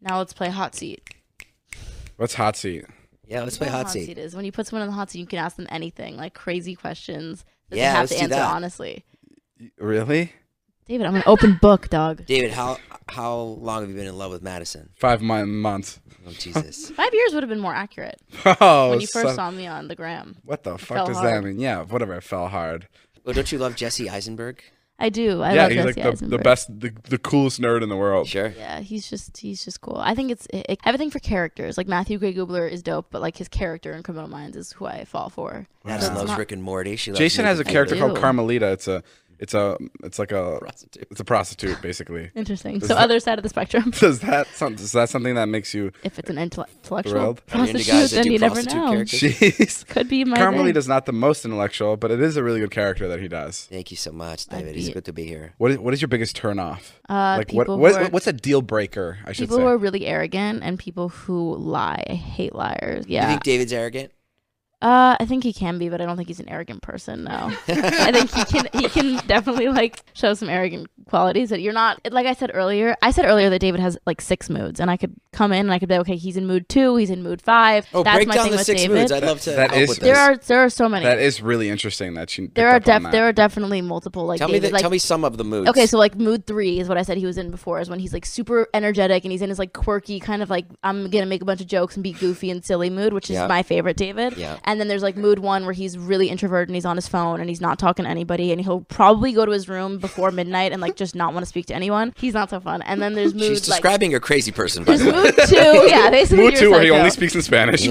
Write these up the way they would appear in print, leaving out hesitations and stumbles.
Now let's play hot seat. What's hot seat? Yeah, let's play hot seat. Is when you put someone in the hot seat, you can ask them anything, like crazy questions that Yeah, they have let's to do answer that. honestly. Really? David, I'm an open book, dog. David, how long have you been in love with Madison? 5 months. Oh, Jesus. 5 years would have been more accurate. Oh, When you first saw me on the gram. What the fell fuck does hard. that mean? Yeah, whatever. It fell hard. Well, don't you love Jesse Eisenberg? I do. I Yeah, love he's Jesse like the Eisenberg. best, the coolest nerd in the world. Sure. Yeah, he's just cool. I think it's everything for characters. Like Matthew Gray Gubler is dope, but like his character in Criminal Minds is who I fall for. Madison So loves not- Rick and Morty. She loves Jason has a Nathan character Fielder. called do. Carmelita. It's like a Prostitute. it's a prostitute basically. Interesting. Does So that- other side of the spectrum. Is that something that makes you If it's an intellectual Thrilled. Are you into prostitute, guys that then do you never prostitute know. characters? Jeez. Could be my Carmelita's not the most intellectual, but it is a really good character that he does. Thank you so much, I'd David. It's be- good to be here. What is your biggest turn off? Like people who are- what's a deal breaker? I should People say. who are really arrogant and people who lie. I hate liars. You Yeah. think David's arrogant? I think he can be, but I don't think he's an arrogant person. No, I think he can definitely like show some arrogant qualities that you're not. Like I said earlier that David has like 6 moods, and I could come in and I could be like, okay, he's in mood 2, he's in mood 5. Oh, That's break my down thing the with 6 David. moods. I'd love to That help is- with this. There are so many. That is really interesting that you. there are picked up on there that. are definitely multiple like tell David. me some of the moods. Okay, so like mood 3 is what I said he was in before, is when he's like super energetic and he's in his like quirky kind of like I'm gonna make a bunch of jokes and be goofy and silly mood, which is Yeah. my favorite David. Yeah. And then there's like mood 1 where he's really introverted and he's on his phone and he's not talking to anybody and he'll probably go to his room before midnight and like just not want to speak to anyone. He's not so fun. And then there's mood She's like describing a crazy person, by there's the way. mood 2. Yeah, basically Mood you're 2 where he psycho. only speaks in Spanish.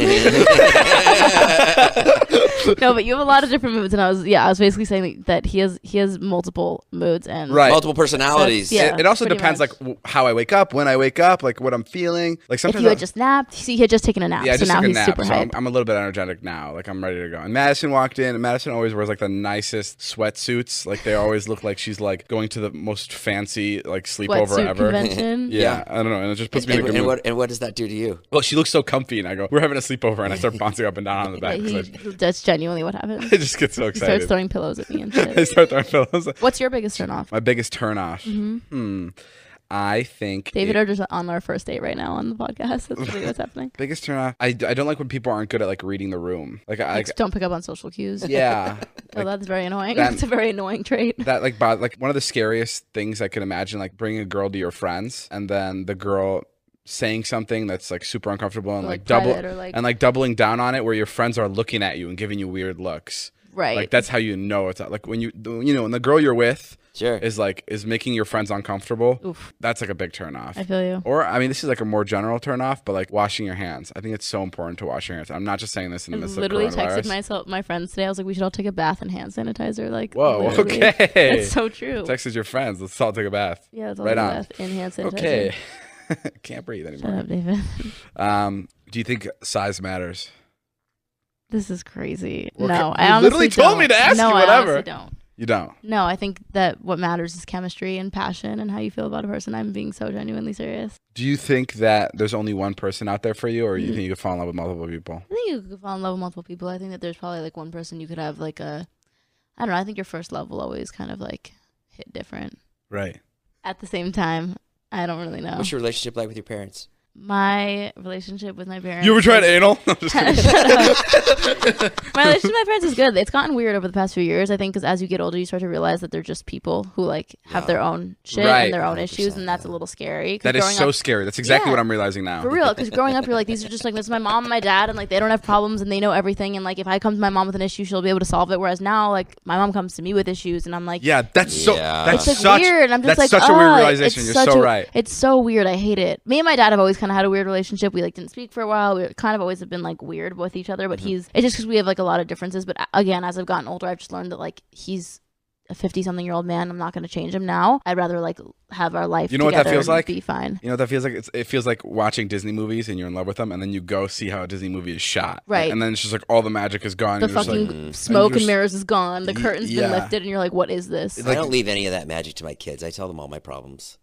No, but you have a lot of different moods, and I was basically saying that he has multiple moods and Right. Multiple personalities. Yeah. It also pretty depends much. like how I wake up, when I wake up, like what I'm feeling. Like If sometimes you had just napped, see, he had just taken a nap, yeah, I so just now took a he's nap, super so hype. I'm a little bit energetic now. Like I'm ready to go. And Madison walked in, and Madison always wears like the nicest sweatsuits. Like they always look like she's like going to the most fancy like sleepover Sweatsuit ever. convention. Yeah, I don't know, and it just puts me in a good mood. And what does that do to you? Well, she looks so comfy, and I go, "We're having a sleepover," and I start bouncing up and down on the back. 'Cause That's genuinely what happens. I just get so He starts excited. throwing pillows at me and I shit. start throwing pillows. What's your biggest turn off? My biggest turn off. I think David are just on our first date right now on the podcast. That's really what's happening. biggest turn off. I don't like when people aren't good at like reading the room. Like I Like, don't pick up on social cues. yeah. Oh, that's very annoying. that- That's a very annoying trait. That like one of the scariest things I could imagine, like bringing a girl to your friends and then the girl saying something that's like super uncomfortable and Or, like like, double private or, like- and like doubling down on it where your friends are looking at you and giving you weird looks. Right. Like that's how you know it's like when when the girl you're with Sure. is making your friends uncomfortable. Oof. That's like a big turn off. I feel you. Or I mean, this is like a more general turn off, but like washing your hands. I think it's so important to wash your hands. I'm not just saying this in the I midst of literally coronavirus. texted my friends today. I was like, we should all take a bath in hand sanitizer. Like, Whoa, literally. okay. That's so true. Texted your friends. Let's all take a bath. Yeah, it's all Right take a on. bath in hand sanitizer. Okay. Can't breathe Shut anymore. up, David. Do you think size matters? This is crazy. Well, No, you I honestly literally told me don't. to ask no, you I whatever. honestly don't. You don't. No, I think that what matters is chemistry and passion and how you feel about a person. I'm being so genuinely serious. Do you think that there's only one person out there for you, or you think you could fall in love with multiple people? I think you could fall in love with multiple people. I think that there's probably like one person you could have like I don't know. I think your first love will always kind of like hit different. Right. At the same time, I don't really know. What's your relationship like with your parents? My relationship with my parents. You ever tried is- anal? I'm just kidding. Shut up. My relationship with my parents is good. It's gotten weird over the past few years, I think, because as you get older, you start to realize that they're just people who like have their own shit Right. and their own issues, 100%, and that's a little scary. 'Cause That is growing so up, scary. That's exactly Yeah. what I'm realizing now. for real, because growing up, you're like, these are just like, this is my mom and my dad, and like they don't have problems and they know everything, and like if I come to my mom with an issue, she'll be able to solve it. Whereas now, like my mom comes to me with issues, and I'm like, Yeah, that's so. Yeah. That's it's like such. weird. And I'm just that's like, such a weird "Ugh, realization. it's You're such so a- right. It's so weird. I hate it. Me and my dad have always kind of had a weird relationship. We like didn't speak for a while. We kind of always have been like weird with each other. But it's just because we have like a lot of differences. But again, as I've gotten older, I've just learned that like he's a 50-something-year-old man. I'm not going to change him now. I'd rather like have our life. You know what that together feels and like? Be fine. You know what that feels like? It feels like watching Disney movies and you're in love with them, and then you go see how a Disney movie is shot. Right. And then it's just like all the magic is gone. The and you're just fucking like, smoke and and mirrors is gone. The curtain's yeah. been lifted, and you're like, what is this? I don't leave any of that magic to my kids. I tell them all my problems.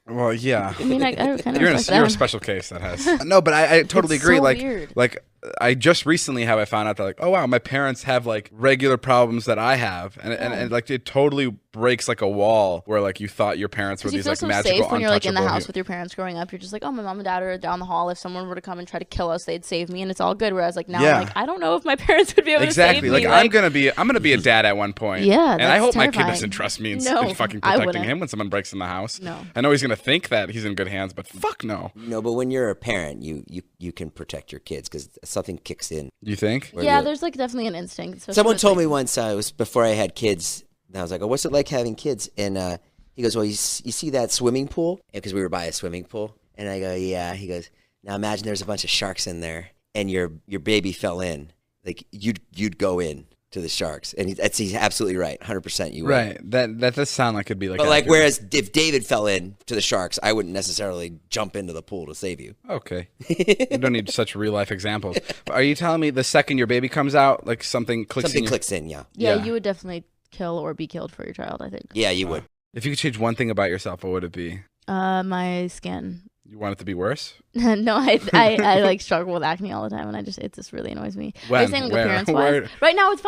well, yeah. I mean, I kind of You're a respect you're a that. special case that has. No, but I totally It's agree. so like, weird. like I just recently I found out that like, oh wow, my parents have like regular problems that I have, and like it totally breaks like a wall where like you thought your parents were these like magical, safe when you're like in the untouchable house with your parents growing up. You're just like, oh, my mom and dad are down the hall. If someone were to come and try to kill us, they'd save me, and it's all good. Whereas like now, I'm like, I don't know if my parents would be able to save me. Like I'm gonna be a dad at one point. Yeah, and I hope terrifying. my kid doesn't trust me in fucking protecting him when someone breaks in the house. No, I know he's gonna think that he's in good hands, but fuck no. No, but when you're a parent, you can protect your kids because something kicks in. You think? Yeah, there's like definitely an instinct. Someone told me once, it was before I had kids, and I was like, oh, what's it like having kids? And he goes, well, you see that swimming pool? Because we were by a swimming pool. And I go, yeah. He goes, now imagine there's a bunch of sharks in there, and your baby fell in. Like, you'd go in to the sharks. And he's absolutely right. 100% you would. Right. That does sound like it'd be like. But like, whereas if David fell in to the sharks, I wouldn't necessarily jump into the pool to save you. Okay. You don't need such real life examples. Are you telling me the second your baby comes out, like something clicks in? Something clicks in, yeah. Yeah, you would definitely kill or be killed for your child, I think. Yeah, you would. If you could change one thing about yourself, what would it be? My skin. You want it to be worse? No, I like struggle with acne all the time, and it just really annoys me. When? Are you saying like appearance-wise? Right now it's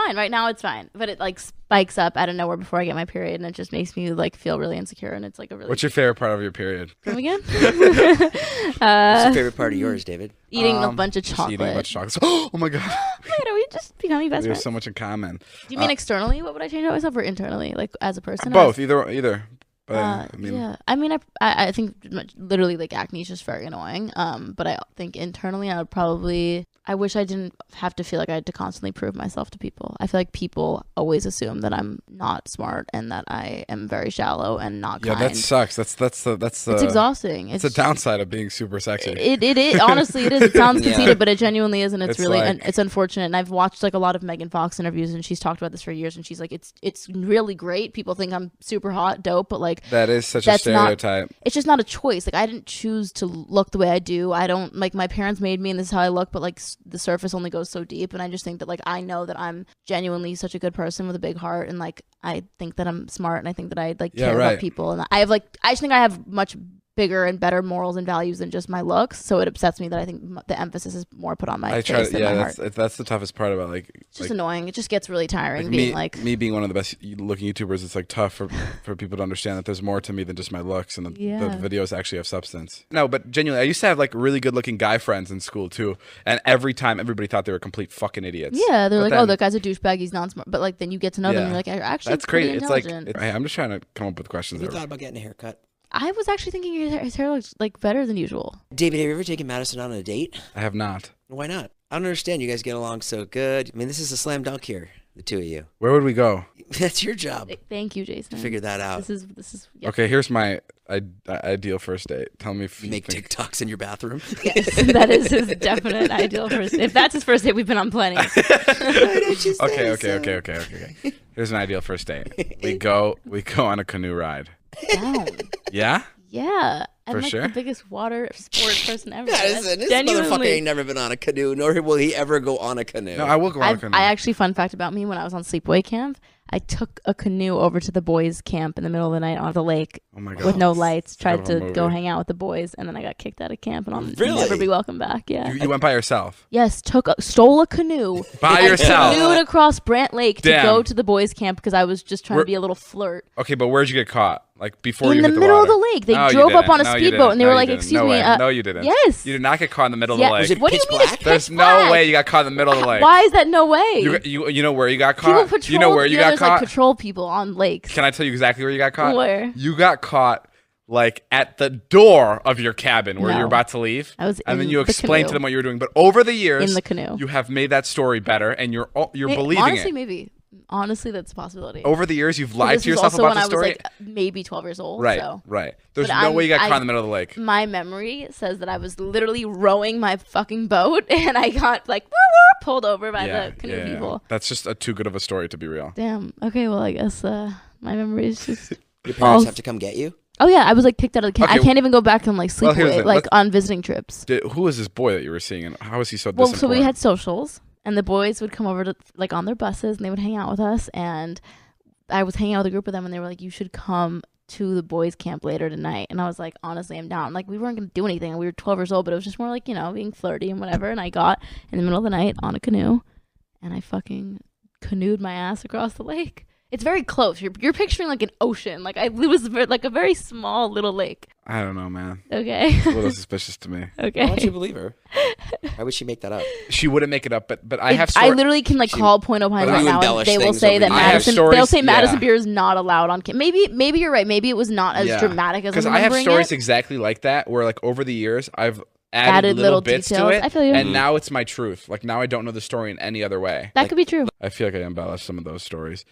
fine. But it like spikes up out of nowhere before I get my period, and it just makes me like feel really insecure. And it's like a really. What's your favorite part of your period? Come again? What's your favorite part of yours, David? Eating a bunch of chocolate. Eating a bunch of chocolate. Oh my god! Wait, are we just becoming best friends? We have so much in common. Do you mean externally? What would I change about myself, or internally, like as a person? Both, either. But, I think literally like acne is just very annoying. But I think internally I wish I didn't have to feel like I had to constantly prove myself to people. I feel like people always assume that I'm not smart and that I am very shallow and not kind. Yeah, that sucks. That's the. It's exhausting. It's a downside of being super sexy. It is honestly it is. It sounds conceited, but it genuinely is, and it's really like, and it's unfortunate. And I've watched like a lot of Megan Fox interviews, and she's talked about this for years. And she's like, it's really great. People think I'm super hot, dope, but like that is such a stereotype. It's just not a choice. Like I didn't choose to look the way I do. I don't like my parents made me, and this is how I look. But like the surface only goes so deep, and I just think that like I know that I'm genuinely such a good person with a big heart, and like I think that I'm smart, and I think that I like care about people, and I just think I have much bigger and better morals and values than just my looks. So it upsets me that I think the emphasis is more put on my face than my heart. That's the toughest part about like it's just annoying. It just gets really tiring being me being one of the best looking YouTubers. It's like tough for people to understand that there's more to me than just my looks, and the videos actually have substance. No, but genuinely, I used to have like really good looking guy friends in school too, and every time everybody thought they were complete fucking idiots. Yeah, they're oh, that guy's a douchebag, he's not smart. But like then you get to know them, and you're like, actually, that's crazy. It's like hey, I'm just trying to come up with questions. Have you thought about getting a haircut? I was actually thinking his hair looks like better than usual. David, have you ever taken Madison on a date? I have not. Why not? I don't understand. You guys get along so good. I mean, this is a slam dunk here, the two of you. Where would we go? That's your job. Thank you, Jason. Figure that out. This is okay. Here's my ideal first date. Tell me if you make TikToks in your bathroom. Yes, that is his definite ideal first date. If that's his first date, we've been on plenty. Okay. Here's an ideal first date. We go on a canoe ride. Down. Yeah? Yeah. I'm like sure. the biggest water sports person ever. Madison, this motherfucker ain't never been on a canoe, nor will he ever go on a canoe. No, I will go on a canoe. I actually, fun fact about me, when I was on sleepaway camp, I took a canoe over to the boys' camp in the middle of the night on the lake with no lights, tried to go hang out with the boys, and then I got kicked out of camp, and I'll never be welcome back. Yeah. You went by yourself? Yes, stole a canoe. By yourself? Canoed across Brant Lake to go to the boys' camp because I was just trying to be a little flirt. Okay, but where'd you get caught? Like before you hit the water? In the middle of the lake. They drove up on a speedboat, and they were like, excuse me. No, you didn't. Yes. You did not get caught in the middle of the lake. Was it what do you mean black? There's no way you got caught in the middle of the lake. Why is that no way? You know where you got caught? You know where you got caught? Like patrol people on lakes. Can I tell you exactly where you got caught? Where? You got caught like at the door of your cabin where you're about to leave. I was and then you explained to them what you were doing. But over the years, in the canoe, you have made that story better, and you're believing it. Honestly, that's a possibility. Over the years, you've lied to yourself about the story. This was also when I was like maybe 12 years old. Right, so. right. There's no way you got caught in the middle of the lake. My memory says that I was literally rowing my fucking boat, and I got like pulled over by the canoe people. That's just too good of a story to be real. Damn. Okay, well, I guess my memory is just... Your parents have to come get you? Oh, yeah. I was like kicked out of the camp. I can't even go back and like sleep on visiting trips. Who was this boy that you were seeing, and how was he so disappointed? Well, so we had socials. And the boys would come over to like on their buses, and they would hang out with us. And I was hanging out with a group of them, and they were like, "You should come to the boys' camp later tonight. And I was like, honestly, I'm down. Like, we weren't going to do anything. And we were 12 years old, but it was just more like, you know, being flirty and whatever. And I got in the middle of the night on a canoe and I fucking canoed my ass across the lake. It's very close. You're picturing like an ocean. Like it was like a very small little lake. I don't know, man. Okay. It's a little suspicious to me. Okay. Why don't you believe her? Why would she make that up? She wouldn't make it up, but I literally can like call Point O'Pine right now, and they will say that Madison beer is not allowed on. Maybe you're right. Maybe it was not as dramatic as I'm remembering. Because I have stories exactly like that, where like over the years I've added little bits details. to it, I feel you. And now it's my truth. Like now I don't know the story in any other way. That could be true. I feel like I embellished some of those stories.